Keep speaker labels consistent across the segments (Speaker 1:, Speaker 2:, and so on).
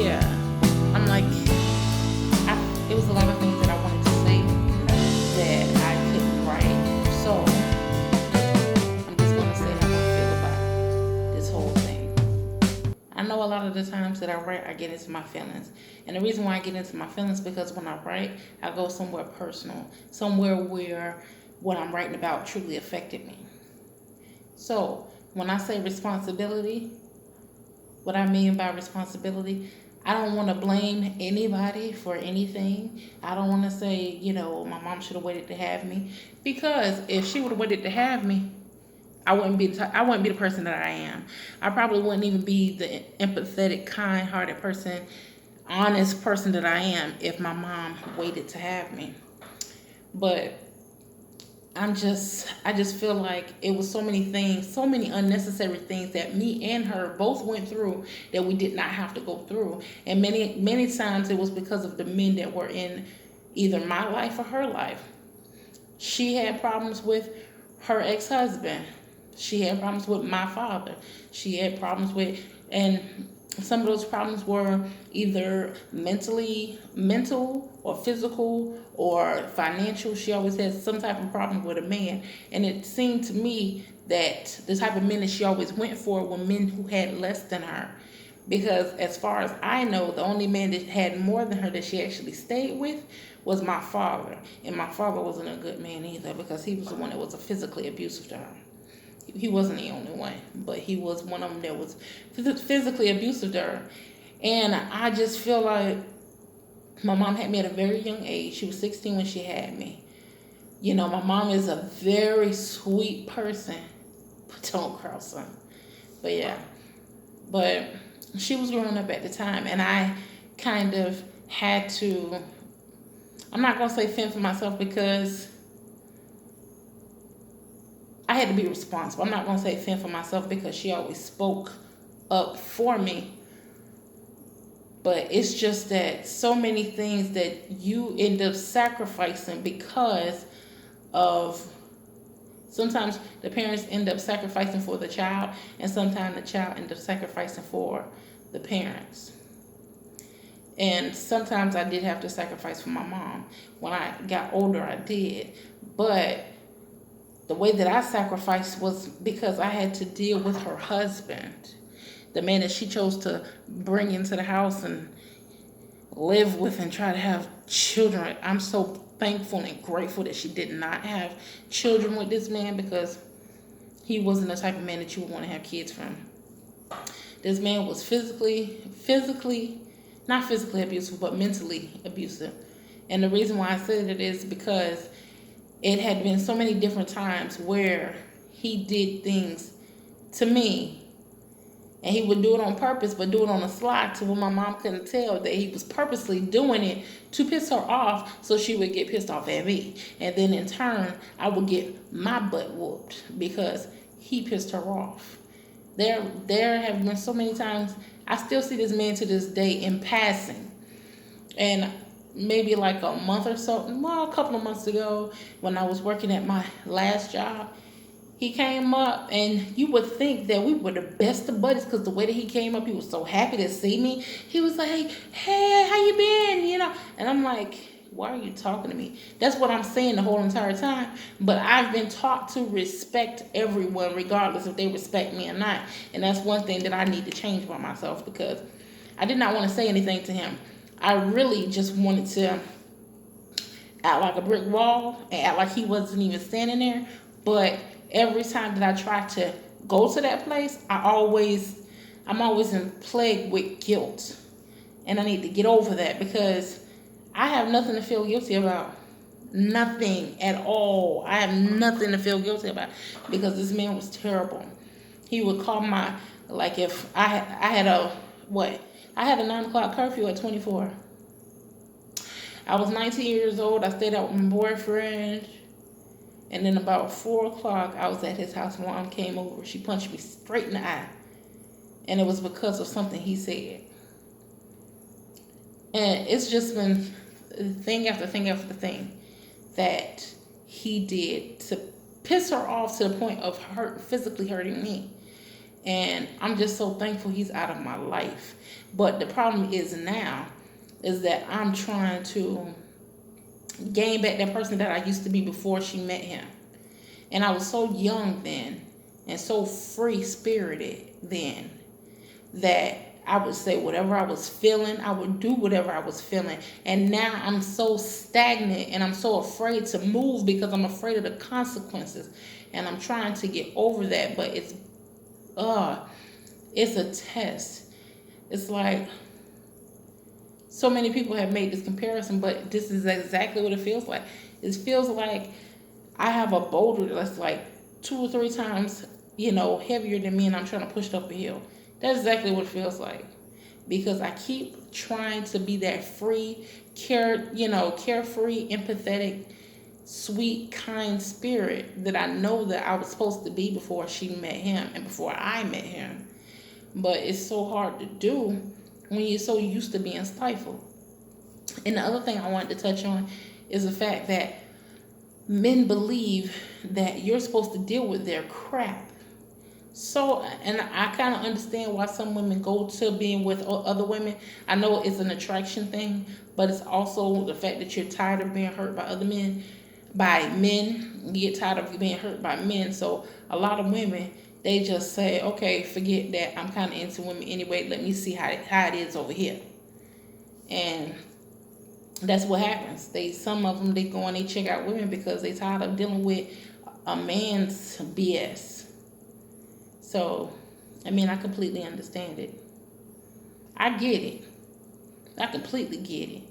Speaker 1: yeah, I'm like, it was a lot of things that I wanted to say that I couldn't write. So I'm just gonna say how I feel about this whole thing. I know a lot of the times that I write, I get into my feelings. And the reason why I get into my feelings because when I write, I go somewhere personal, somewhere where what I'm writing about truly affected me. So when I say responsibility, what I mean by responsibility, I don't want to blame anybody for anything. I don't want to say, my mom should have waited to have me, because if she would have waited to have me, I wouldn't be the person that I am. I probably wouldn't even be the empathetic, kind-hearted person, honest person that I am if my mom waited to have me. But I just feel like it was so many things, so many unnecessary things that me and her both went through that we did not have to go through. And many times it was because of the men that were in either my life or her life. She had problems with her ex-husband. She had problems with my father. She had problems with, and some of those problems were either mental or physical or financial. She always had some type of problem with a man. And it seemed to me that the type of men that she always went for were men who had less than her. Because as far as I know, the only man that had more than her that she actually stayed with was my father. And my father wasn't a good man either, because he was the one that was physically abusive to her. He wasn't the only one, but he was one of them that was physically abusive to her. And I just feel like my mom had me at a very young age. She was 16 when she had me. My mom is a very sweet person, but don't cross her. But yeah, but she was growing up at the time, and I kind of had to, I'm not going to say fend for myself, because I had to be responsible. I'm not going to say fend for myself because she always spoke up for me. But it's just that so many things that you end up sacrificing because of, sometimes the parents end up sacrificing for the child, and sometimes the child end up sacrificing for the parents. And sometimes I did have to sacrifice for my mom. When I got older, I did. But the way that I sacrificed was because I had to deal with her husband, the man that she chose to bring into the house and live with and try to have children. I'm so thankful and grateful that she did not have children with this man, because he wasn't the type of man that you would want to have kids from. This man was not physically abusive, but mentally abusive. And the reason why I said it is because it had been so many different times where he did things to me, and he would do it on purpose, but do it on the sly to where my mom couldn't tell that he was purposely doing it to piss her off, so she would get pissed off at me. And then in turn, I would get my butt whooped because he pissed her off. There have been so many times, I still see this man to this day in passing. And maybe like a month or so, well, a couple of months ago, when I was working at my last job, he came up, and you would think that we were the best of buddies, because the way that he came up, he was so happy to see me. He was like, hey, how you been? And I'm like, why are you talking to me? That's what I'm saying the whole entire time. But I've been taught to respect everyone, regardless if they respect me or not. And that's one thing that I need to change by myself, because I did not want to say anything to him. I really just wanted to act like a brick wall and act like he wasn't even standing there. But every time that I try to go to that place, I'm always in plague with guilt. And I need to get over that, because I have nothing to feel guilty about. Nothing at all. I have nothing to feel guilty about, because this man was terrible. He would call if I had I had a 9 o'clock curfew at 24. I was 19 years old. I stayed out with my boyfriend. And then about 4 o'clock, I was at his house. My mom came over. She punched me straight in the eye. And it was because of something he said. And it's just been thing after thing after thing that he did to piss her off, to the point of physically hurting me. And I'm just so thankful he's out of my life. But the problem is now is that I'm trying to gain back that person that I used to be before she met him. And I was so young then and so free spirited then that I would say whatever I was feeling, I would do whatever I was feeling. And now I'm so stagnant and I'm so afraid to move because I'm afraid of the consequences. And I'm trying to get over that, but it's a test. It's like so many people have made this comparison, but this is exactly what it feels like. It feels like I have a boulder that's like 2 or 3 times, heavier than me, and I'm trying to push it up a hill. That's exactly what it feels like. Because I keep trying to be that free, carefree, empathetic, sweet, kind spirit that I know that I was supposed to be before she met him and before I met him. But it's so hard to do when you're so used to being stifled. And the other thing I wanted to touch on is the fact that men believe that you're supposed to deal with their crap. So, and I kind of understand why some women go to being with other women. I know it's an attraction thing, but it's also the fact that you're tired of being hurt by other men, by men. You get tired of being hurt by men. So, a lot of women, they just say, okay, forget that. I'm kind of into women anyway. Let me see how it is over here. And that's what happens. Some of them, they go and they check out women because they tired of dealing with a man's BS. So, I completely understand it. I get it. I completely get it.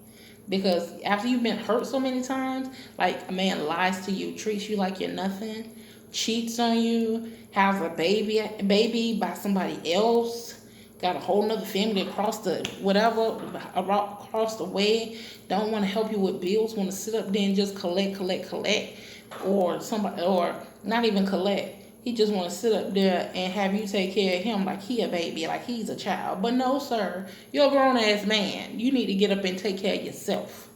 Speaker 1: Because after you've been hurt so many times, like a man lies to you, treats you like you're nothing, cheats on you, has a baby by somebody else, got a whole nother family across the way, don't want to help you with bills, want to sit up there and just collect, or not even collect. He just want to sit up there and have you take care of him like he a baby, like he's a child. But no, sir, you're a grown-ass man. You need to get up and take care of yourself.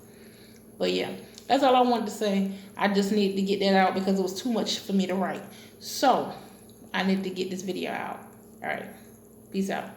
Speaker 1: But yeah, that's all I wanted to say. I just needed to get that out because it was too much for me to write. So, I need to get this video out. All right. Peace out.